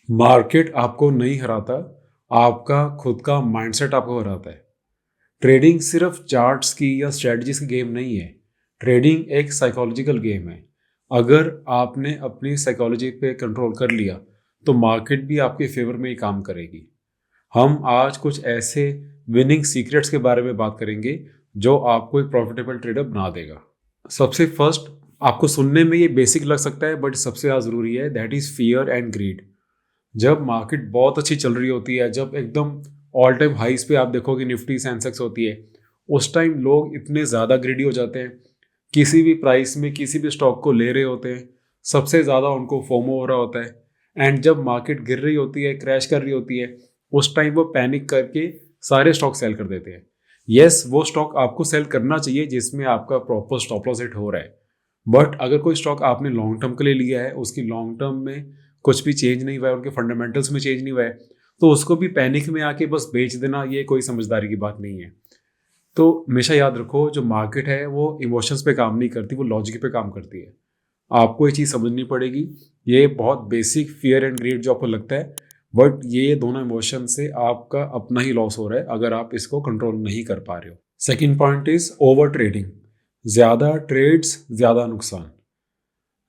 Market आपको नहीं हराता, आपका खुद का माइंडसेट आपको हराता है। ट्रेडिंग सिर्फ चार्ट्स की या स्ट्रेटजीज की गेम नहीं है। ट्रेडिंग एक साइकोलॉजिकल गेम है। अगर आपने अपनी साइकोलॉजी पे कंट्रोल कर लिया, तो मार्केट भी आपके फेवर में ही काम करेगी। हम आज कुछ ऐसे विनिंग सीक्रेट्स के बारे में बात करेंगे जो आपको एक प्रॉफिटेबल ट्रेडर बना देगा। सबसे फर्स्ट, आपको सुनने में ये बेसिक लग सकता है बट सबसे ज़्यादा ज़रूरी है, that is fear and greed. जब मार्केट बहुत अच्छी चल रही होती है, जब एकदम ऑल टाइम हाइस पे आप देखोगे निफ्टी सेंसेक्स होती है, उस टाइम लोग इतने ज़्यादा ग्रीडी हो जाते हैं, किसी भी प्राइस में किसी भी स्टॉक को ले रहे होते हैं। सबसे ज़्यादा उनको फोमो हो रहा होता है। एंड जब मार्केट गिर रही होती है, क्रैश कर रही होती है, उस टाइम वो पैनिक करके सारे स्टॉक सेल कर देते हैं। यस, वो स्टॉक आपको सेल करना चाहिए जिसमें आपका प्रॉपर स्टॉप लॉस हिट हो रहा है। बट अगर कोई स्टॉक आपने लॉन्ग टर्म के लिए लिया है, उसकी लॉन्ग टर्म में कुछ भी चेंज नहीं हुआ है, उनके फंडामेंटल्स में चेंज नहीं हुआ है, तो उसको भी पैनिक में आके बस बेच देना, ये कोई समझदारी की बात नहीं है। तो हमेशा याद रखो, जो मार्केट है वो इमोशंस पे काम नहीं करती, वो लॉजिक पे काम करती है। आपको ये चीज़ समझनी पड़ेगी। ये बहुत बेसिक फियर एंड ग्रीड जो आपको लगता है, बट ये दोनों इमोशन से आपका अपना ही लॉस हो रहा है अगर आप इसको कंट्रोल नहीं कर पा रहे हो। Second point is over trading. ज़्यादा ट्रेड्स, ज़्यादा नुकसान।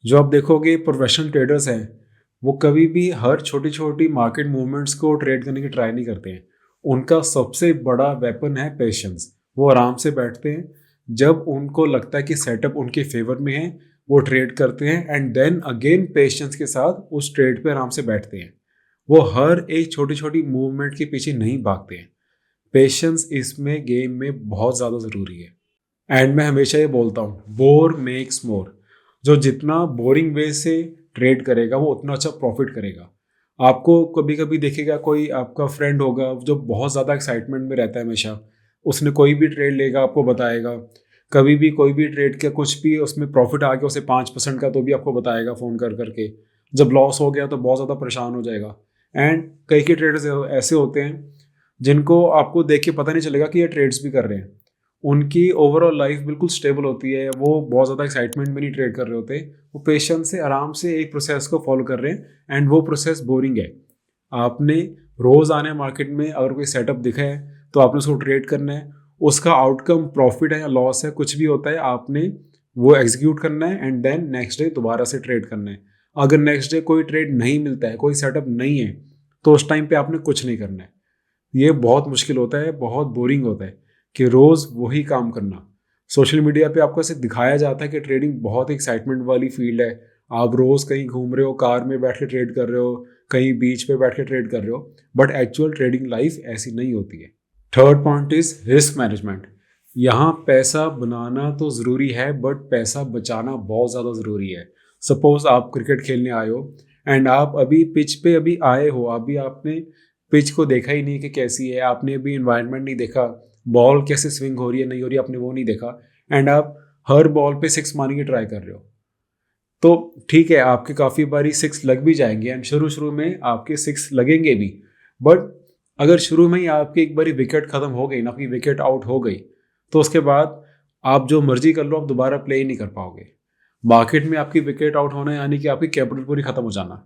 जो आप देखोगे प्रोफेशनल ट्रेडर्स हैं, वो कभी भी हर छोटी छोटी मार्केट मूवमेंट्स को ट्रेड करने की ट्राई नहीं करते हैं। उनका सबसे बड़ा वेपन है पेशेंस। वो आराम से बैठते हैं, जब उनको लगता है कि सेटअप उनके फेवर में है, वो ट्रेड करते हैं एंड देन अगेन पेशेंस के साथ उस ट्रेड पे आराम से बैठते हैं। वो हर एक छोटी छोटी मूवमेंट के पीछे नहीं भागते हैं। पेशेंस इसमें गेम में बहुत ज़्यादा ज़रूरी है। एंड मैं हमेशा ये बोलता हूँ, बोर मेक्स मोर। जो जितना बोरिंग वे से ट्रेड करेगा, वो उतना अच्छा प्रॉफिट करेगा। आपको कभी कभी देखेगा, कोई आपका फ्रेंड होगा जो बहुत ज़्यादा एक्साइटमेंट में रहता है हमेशा, उसने कोई भी ट्रेड लेगा आपको बताएगा। कभी भी कोई भी ट्रेड का कुछ भी उसमें प्रॉफिट आ गया उसे 5% का, तो भी आपको बताएगा फ़ोन कर करके। जब लॉस हो गया तो बहुत ज़्यादा परेशान हो जाएगा। एंड कई के ट्रेडर्स ऐसे होते हैं जिनको आपको देख के पता नहीं चलेगा कि ये ट्रेड्स भी कर रहे हैं। उनकी ओवरऑल लाइफ बिल्कुल स्टेबल होती है, वो बहुत ज़्यादा एक्साइटमेंट में नहीं ट्रेड कर रहे होते। वो पेशेंस से आराम से एक प्रोसेस को फॉलो कर रहे हैं एंड वो प्रोसेस बोरिंग है। आपने रोज़ आने मार्केट में अगर कोई सेटअप दिखा है, तो आपने उसको ट्रेड करना है। उसका आउटकम प्रॉफिट है या लॉस है, कुछ भी होता है, आपने वो एग्जीक्यूट करना है एंड देन नेक्स्ट डे दोबारा से ट्रेड करना है। अगर नेक्स्ट डे कोई ट्रेड नहीं मिलता है, कोई सेटअप नहीं है, तो उस टाइम पे आपने कुछ नहीं करना है। ये बहुत मुश्किल होता है, बहुत बोरिंग होता है कि रोज़ वही काम करना। सोशल मीडिया पे आपको ऐसे दिखाया जाता है कि ट्रेडिंग बहुत एक्साइटमेंट वाली फील्ड है। आप रोज़ कहीं घूम रहे हो, कार में बैठ के ट्रेड कर रहे हो, कहीं बीच पे बैठ के ट्रेड कर रहे हो, बट एक्चुअल ट्रेडिंग लाइफ ऐसी नहीं होती है। Third point is risk management. यहाँ पैसा बनाना तो ज़रूरी है, बट पैसा बचाना बहुत ज़्यादा ज़रूरी है। सपोज आप क्रिकेट खेलने आए हो एंड आप अभी पिच पे अभी आए हो, अभी आपने पिच को देखा ही नहीं कि कैसी है, आपने अभी इन्वायरमेंट नहीं देखा, बॉल कैसे स्विंग हो रही है नहीं हो रही, आपने वो नहीं देखा, एंड आप हर बॉल पे सिक्स मारने की ट्राई कर रहे हो। तो ठीक है, आपके काफ़ी बारी सिक्स लग भी जाएंगे एंड शुरू शुरू में आपके सिक्स लगेंगे भी। बट अगर शुरू में ही आपकी एक बारी विकेट खत्म हो गई ना, आपकी विकेट आउट हो गई, तो उसके बाद आप जो मर्जी कर लो, आप दोबारा प्ले ही नहीं कर पाओगे। मार्केट में आपकी विकेट आउट होना यानी कि आपकी कैपिटल पूरी खत्म हो जाना।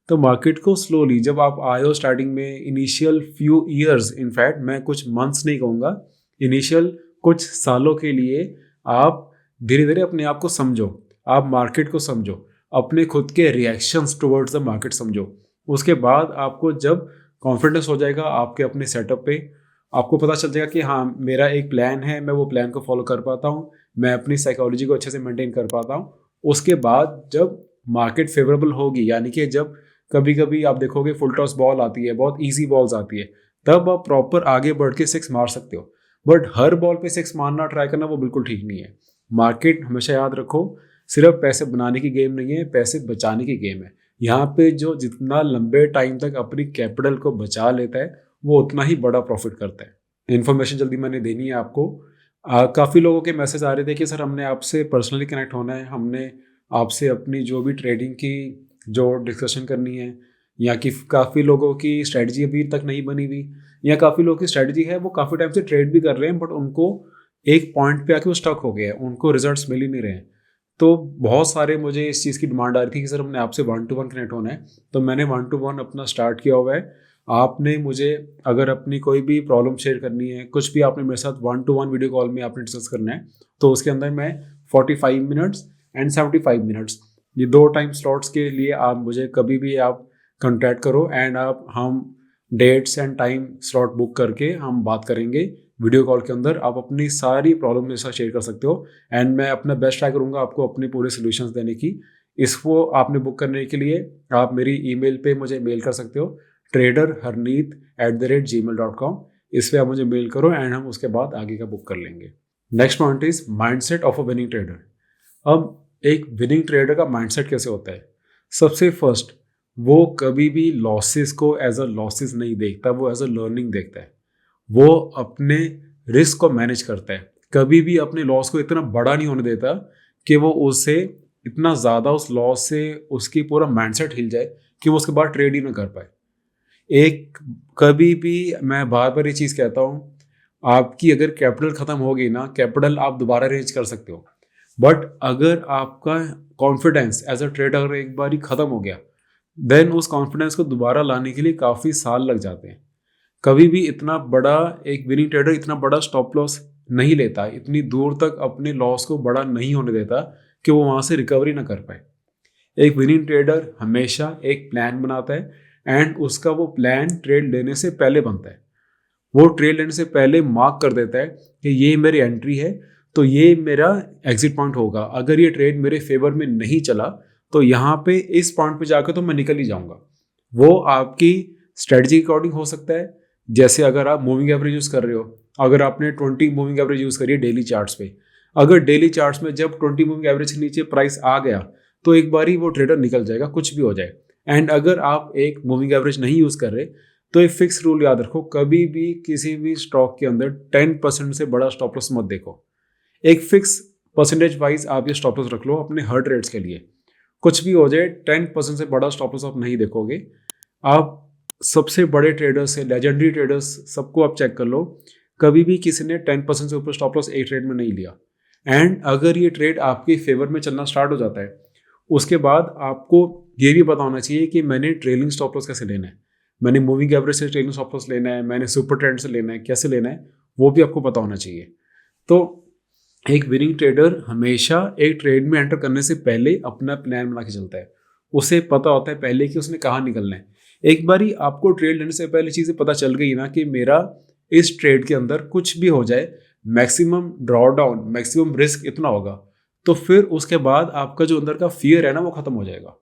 तो मार्केट को स्लोली, जब आप आए हो स्टार्टिंग में, इनिशियल फ्यू ईयर्स, इनफैक्ट मैं कुछ मंथ्स नहीं कहूँगा, इनिशियल कुछ सालों के लिए आप धीरे धीरे अपने आप को समझो, आप मार्केट को समझो, अपने खुद के रिएक्शंस टुवर्ड्स द मार्केट समझो। उसके बाद आपको जब कॉन्फिडेंस हो जाएगा आपके अपने सेटअप पे, आपको पता चल जाएगा कि हाँ, मेरा एक प्लान है, मैं वो प्लान को फॉलो कर पाता हूँ, मैं अपनी साइकोलॉजी को अच्छे से मेंटेन कर पाता हूँ। उसके बाद जब मार्केट फेवरेबल होगी, यानी कि जब कभी कभी आप देखोगे फुल टॉस बॉल आती है, बहुत ईजी बॉल्स आती है, तब आप प्रॉपर आगे बढ़ के सिक्स मार सकते हो। बट हर बॉल पे सिक्स मारना ट्राई करना वो बिल्कुल ठीक नहीं है। मार्केट, हमेशा याद रखो, सिर्फ पैसे बनाने की गेम नहीं है, पैसे बचाने की गेम है। यहाँ पे जो जितना लंबे टाइम तक अपनी कैपिटल को बचा लेता है, वो उतना ही बड़ा प्रॉफिट करता है। इन्फॉर्मेशन जल्दी मैंने देनी है आपको। काफ़ी लोगों के मैसेज आ रहे थे कि सर हमने आपसे पर्सनली कनेक्ट होना है, हमने आपसे अपनी जो भी ट्रेडिंग की जो डिस्कशन करनी है, या कि काफ़ी लोगों की स्ट्रेटजी अभी तक नहीं बनी हुई, या काफ़ी लोगों की स्ट्रेटजी है, वो काफ़ी टाइम से ट्रेड भी कर रहे हैं, बट उनको एक पॉइंट पे आके वो स्टक हो गया है, उनको रिजल्ट्स मिल ही नहीं रहे हैं। तो बहुत सारे मुझे इस चीज़ की डिमांड आ रही थी कि सर हमने आपसे 1 to 1 कनेक्ट होना है, तो मैंने 1 to 1 अपना स्टार्ट किया हुआ है। आपने मुझे अगर अपनी कोई भी प्रॉब्लम शेयर करनी है, कुछ भी आपने मेरे साथ 1 to 1 वीडियो कॉल में आपने डिस्कस करना है, तो उसके अंदर मैं 45 मिनट्स एंड 75 मिनट्स, ये 2 टाइम स्लॉट्स के लिए आप मुझे कभी भी आप कॉन्टैक्ट करो एंड हम dates and time slot book करके हम बात करेंगे वीडियो कॉल के अंदर। आप अपनी सारी प्रॉब्लम मेरे साथ शेयर कर सकते हो एंड मैं अपना बेस्ट ट्राई करूँगा आपको अपने पूरे सोल्यूशंस देने की। इसको आपने बुक करने के लिए आप मेरी ईमेल पे मुझे मेल कर सकते हो, traderharneet@gmail.com। इस पे आप मुझे मेल करो एंड हम उसके बाद आगे का बुक कर लेंगे। Next point is mindset of a winning trader. अब एक विनिंग ट्रेडर का माइंडसेट कैसे होता है? सबसे फर्स्ट, वो कभी भी लॉसेस को एज अ लॉसेस नहीं देखता, वो एज अ लर्निंग देखता है। वो अपने रिस्क को मैनेज करता है, कभी भी अपने लॉस को इतना बड़ा नहीं होने देता कि वो उससे इतना ज़्यादा उस लॉस से उसकी पूरा माइंडसेट हिल जाए कि वो उसके बाद ट्रेड ही ना कर पाए। एक कभी भी मैं बार बार ये चीज़ कहता हूँ, आपकी अगर कैपिटल ख़त्म हो गई ना, कैपिटल आप दोबारा रेंज कर सकते हो, बट अगर आपका कॉन्फिडेंस एज अ ट्रेडर अगर एक बार ही ख़त्म हो गया, देन उस कॉन्फिडेंस को दोबारा लाने के लिए काफ़ी साल लग जाते हैं। कभी भी इतना बड़ा एक विनिंग ट्रेडर इतना बड़ा स्टॉप लॉस नहीं लेता, इतनी दूर तक अपने लॉस को बड़ा नहीं होने देता कि वो वहाँ से रिकवरी ना कर पाए। एक विनिंग ट्रेडर हमेशा एक प्लान बनाता है एंड उसका वो प्लान ट्रेड लेने से पहले बनता है। वो ट्रेड लेने से पहले मार्क कर देता है कि ये मेरी एंट्री है, तो ये मेरा एग्जिट पॉइंट होगा। अगर ये ट्रेड मेरे फेवर में नहीं चला तो यहाँ पे इस पॉइंट पे जाकर तो मैं निकल ही जाऊँगा। वो आपकी स्ट्रेटजी के अकॉर्डिंग हो सकता है। जैसे अगर आप मूविंग एवरेज यूज़ कर रहे हो, अगर आपने 20 मूविंग एवरेज यूज़ करी है डेली चार्ट्स पे, अगर डेली चार्ट्स में जब 20 मूविंग एवरेज के नीचे प्राइस आ गया तो एक बार ही वो ट्रेडर निकल जाएगा, कुछ भी हो जाए। एंड अगर आप एक मूविंग एवरेज नहीं यूज़ कर रहे तो एक फिक्स रूल याद रखो, कभी भी किसी भी स्टॉक के अंदर 10% से बड़ा स्टॉप लॉस मत देखो। एक फिक्स परसेंटेज वाइज आप ये स्टॉप लॉस रख लो अपने हर ट्रेड्स के लिए। कुछ भी हो जाए 10% से बड़ा स्टॉप लॉस आप नहीं देखोगे। आप सबसे बड़े ट्रेडर्स से लेजेंडरी ट्रेडर्स सबको आप चेक कर लो, कभी भी किसी ने 10% से ऊपर स्टॉप लॉस एक ट्रेड में नहीं लिया। एंड अगर ये ट्रेड आपके फेवर में चलना स्टार्ट हो जाता है, उसके बाद आपको ये भी पता होना चाहिए कि मैंने ट्रेलिंग स्टॉप लॉस कैसे लेना है, मैंने मूविंग एवरेज से ट्रेलिंग स्टॉप लॉस लेना है, मैंने सुपर ट्रेंड से लेना है, कैसे लेना है वो भी आपको पता होना चाहिए। तो एक विनिंग ट्रेडर हमेशा एक ट्रेड में एंटर करने से पहले अपना प्लान बना के चलता है। उसे पता होता है पहले कि उसने कहाँ निकलना है। एक बारी आपको ट्रेड लेने से पहले चीज़ें पता चल गई ना कि मेरा इस ट्रेड के अंदर कुछ भी हो जाए, मैक्सिमम ड्रॉडाउन, मैक्सिमम रिस्क इतना होगा, तो फिर उसके बाद आपका जो अंदर का फियर है ना वो खत्म हो जाएगा।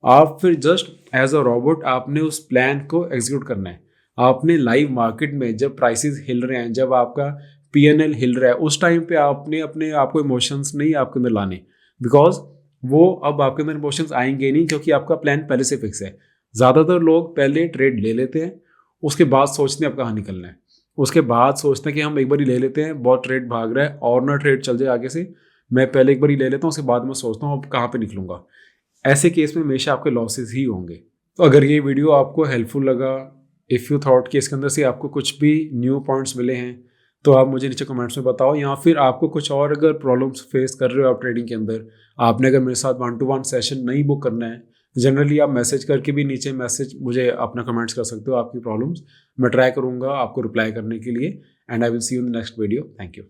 आप फिर जस्ट एज अ रोबोट आपने उस प्लान को एग्जीक्यूट करना है। आपने लाइव मार्केट में जब प्राइसेस हिल रहे हैं, जब आपका PNL हिल रहा है, उस टाइम पे आपने अपने आपको इमोशंस नहीं आपके अंदर लाने, बिकॉज वो अब आपके अंदर इमोशंस आएंगे नहीं, क्योंकि आपका प्लान पहले से फिक्स है। ज़्यादातर लोग पहले ट्रेड ले लेते हैं, उसके बाद सोचते हैं अब कहाँ निकलना है, उसके बाद सोचते हैं कि हम एक बार ही ले लेते हैं, बहुत ट्रेड भाग रहा है और ना ट्रेड चल जाए आगे से, मैं पहले एक बार ही ले लेता हूँ, उसके बाद मैं सोचता हूँ अब कहाँ पे निकलूँगा। ऐसे केस में हमेशा आपके लॉसेस ही होंगे। तो अगर ये वीडियो आपको हेल्पफुल लगा, इफ़ यू थॉट कि इसके अंदर से आपको कुछ भी न्यू पॉइंट्स मिले हैं, तो आप मुझे नीचे कमेंट्स में बताओ, या फिर आपको कुछ और अगर प्रॉब्लम्स फेस कर रहे हो आप ट्रेडिंग के अंदर, आपने अगर मेरे साथ 1 to 1 सेशन नहीं बुक करना है, जनरली आप मैसेज करके भी नीचे मैसेज मुझे अपना कमेंट्स कर सकते हो आपकी प्रॉब्लम्स, मैं ट्राई करूँगा आपको रिप्लाई करने के लिए। And I will see you in the next video. Thank you.